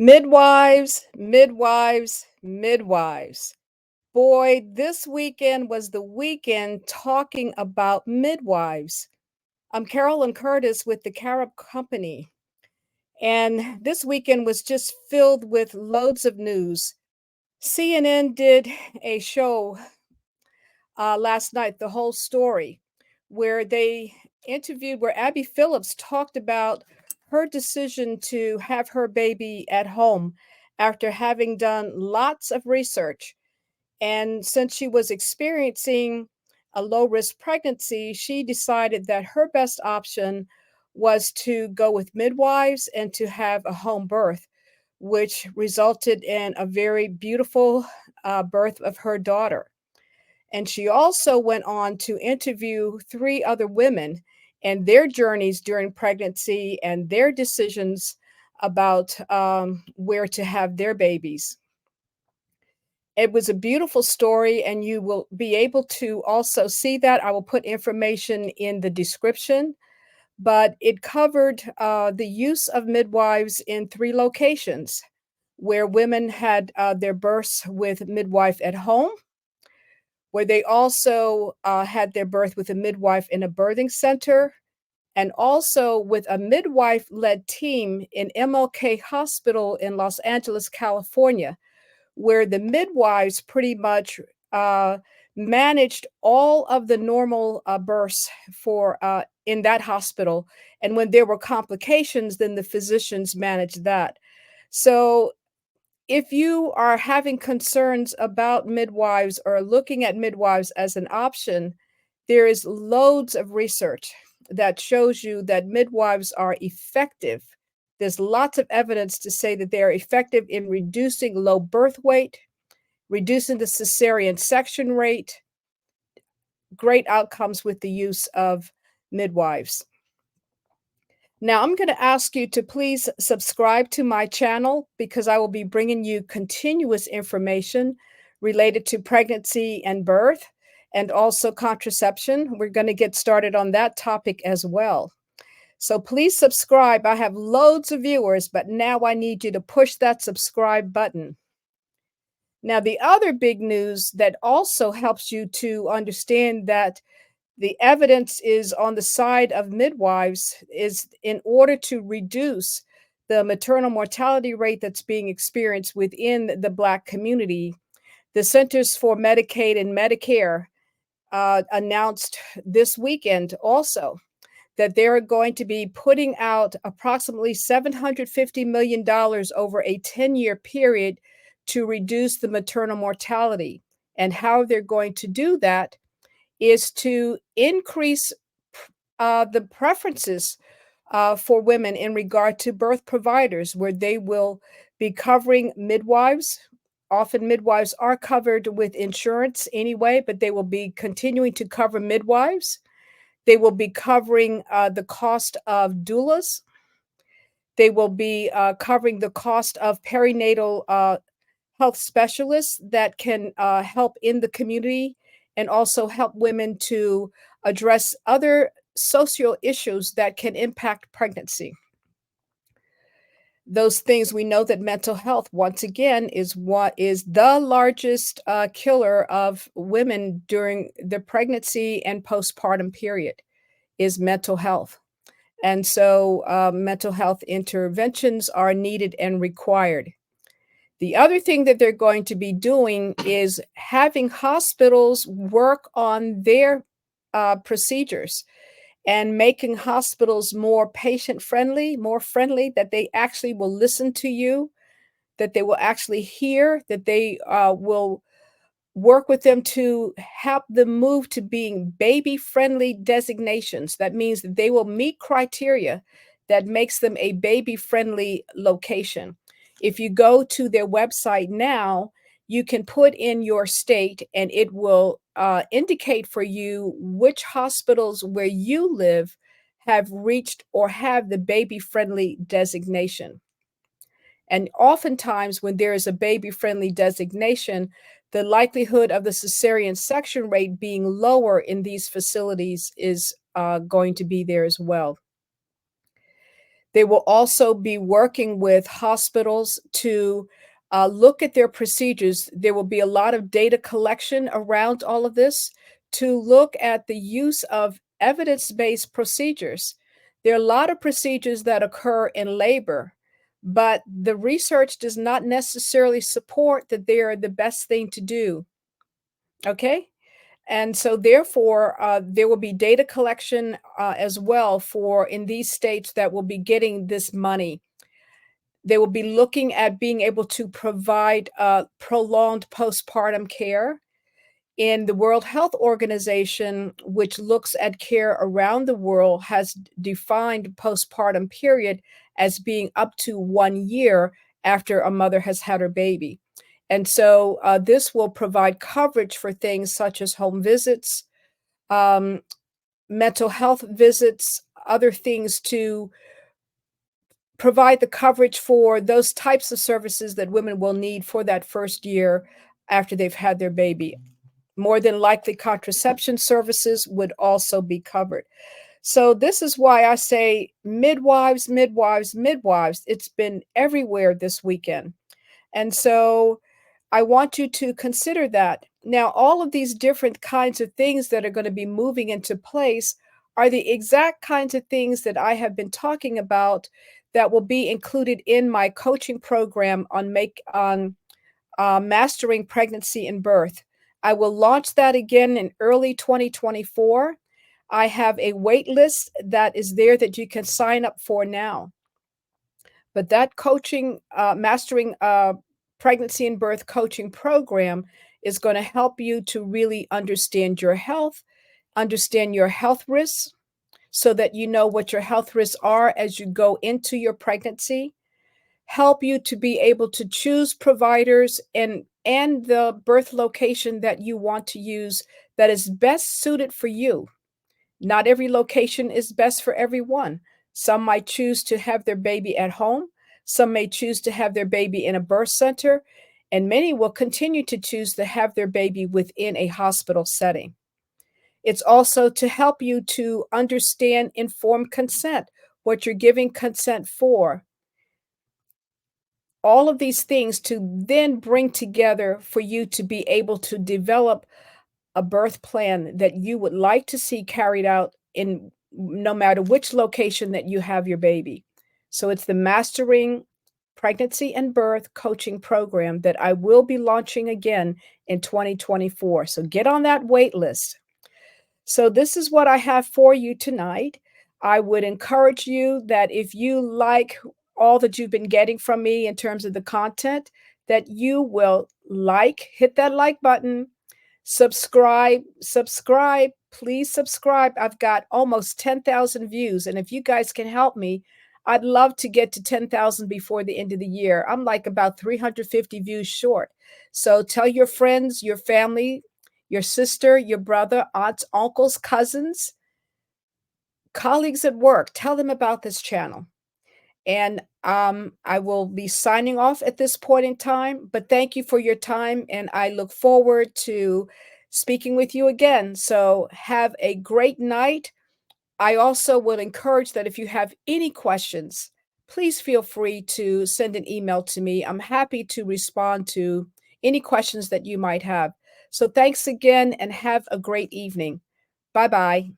Midwives, midwives, midwives. Boy, this weekend was the weekend talking about midwives. I'm Carolyn Curtis with the CARAB Company, and this weekend was just filled with loads of news. CNN did a show last night, The Whole Story, where they where Abby Phillips talked about her decision to have her baby at home after having done lots of research. And since she was experiencing a low risk pregnancy, she decided that her best option was to go with midwives and to have a home birth, which resulted in a very beautiful birth of her daughter. And she also went on to interview three other women and their journeys during pregnancy and their decisions about where to have their babies. It was a beautiful story, and you will be able to also see that. I will put information in the description, but it covered the use of midwives in three locations where women had their births with midwife at home, where they also had their birth with a midwife in a birthing center, and also with a midwife led team in MLK Hospital in Los Angeles, California, where the midwives pretty much managed all of the normal births for in that hospital. And when there were complications, then the physicians managed that. So if you are having concerns about midwives or looking at midwives as an option, there is loads of research that shows you that midwives are effective. There's lots of evidence to say that they are effective in reducing low birth weight, reducing the cesarean section rate, great outcomes with the use of midwives. Now, I'm going to ask you to please subscribe to my channel because I will be bringing you continuous information related to pregnancy and birth and also contraception. We're going to get started on that topic as well. So please subscribe. I have loads of viewers, but now I need you to push that subscribe button. Now, the other big news that also helps you to understand that the evidence is on the side of midwives is in order to reduce the maternal mortality rate that's being experienced within the Black community. The Centers for Medicaid and Medicare announced this weekend also that they're going to be putting out approximately $750 million over a 10-year period to reduce the maternal mortality. And how they're going to do that is to increase the preferences for women in regard to birth providers, where they will be covering midwives. Often midwives are covered with insurance anyway, but they will be continuing to cover midwives. They will be covering the cost of doulas. They will be covering the cost of perinatal health specialists that can help in the community and also help women to address other social issues that can impact pregnancy. Those things, we know that mental health, once again, is what is the largest killer of women during the pregnancy and postpartum period is mental health. And so mental health interventions are needed and required. The other thing that they're going to be doing is having hospitals work on their procedures and making hospitals more patient-friendly, more friendly, that they actually will listen to you, that they will actually hear, that they will work with them to help them move to being baby-friendly designations. That means that they will meet criteria that makes them a baby-friendly location. If you go to their website now, you can put in your state and it will indicate for you which hospitals where you live have reached or have the baby-friendly designation. And oftentimes when there is a baby-friendly designation, the likelihood of the cesarean section rate being lower in these facilities is going to be there as well. They will also be working with hospitals to look at their procedures. There will be a lot of data collection around all of this to look at the use of evidence-based procedures. There are a lot of procedures that occur in labor, but the research does not necessarily support that they are the best thing to do. Okay? And so therefore, there will be data collection as well for in these states that will be getting this money. They will be looking at being able to provide prolonged postpartum care. In the World Health Organization, which looks at care around the world, has defined postpartum period as being up to 1 year after a mother has had her baby. And so this will provide coverage for things such as home visits, um, mental health visits, other things to provide the coverage for those types of services that women will need for that first year after they've had their baby. More than likely, contraception services would also be covered. So this is why I say midwives, midwives, midwives. It's been everywhere this weekend. And so I want you to consider that. Now, all of these different kinds of things that are going to be moving into place are the exact kinds of things that I have been talking about that will be included in my coaching program on mastering pregnancy and birth. I will launch that again in early 2024. I have a wait list that is there that you can sign up for now. But that coaching, mastering pregnancy and birth coaching program is going to help you to really understand your health, understand your health risks so that you know what your health risks are as you go into your pregnancy, help you to be able to choose providers and the birth location that you want to use that is best suited for you. Not every location is best for everyone. Some might choose to have their baby at home. Some may choose to have their baby in a birth center, and many will continue to choose to have their baby within a hospital setting. It's also to help you to understand informed consent, what you're giving consent for. All of these things to then bring together for you to be able to develop a birth plan that you would like to see carried out in no matter which location that you have your baby. So it's the Mastering Pregnancy and Birth Coaching Program that I will be launching again in 2024. So get on that wait list. So this is what I have for you tonight. I would encourage you that if you like all that you've been getting from me in terms of the content, that you will hit that like button, subscribe, please subscribe. I've got almost 10,000 views. And if you guys can help me, I'd love to get to 10,000 before the end of the year. I'm like about 350 views short. So tell your friends, your family, your sister, your brother, aunts, uncles, cousins, colleagues at work, tell them about this channel. And I will be signing off at this point in time, but thank you for your time, and I look forward to speaking with you again. So have a great night. I also would encourage that if you have any questions, please feel free to send an email to me. I'm happy to respond to any questions that you might have. So thanks again and have a great evening. Bye-bye.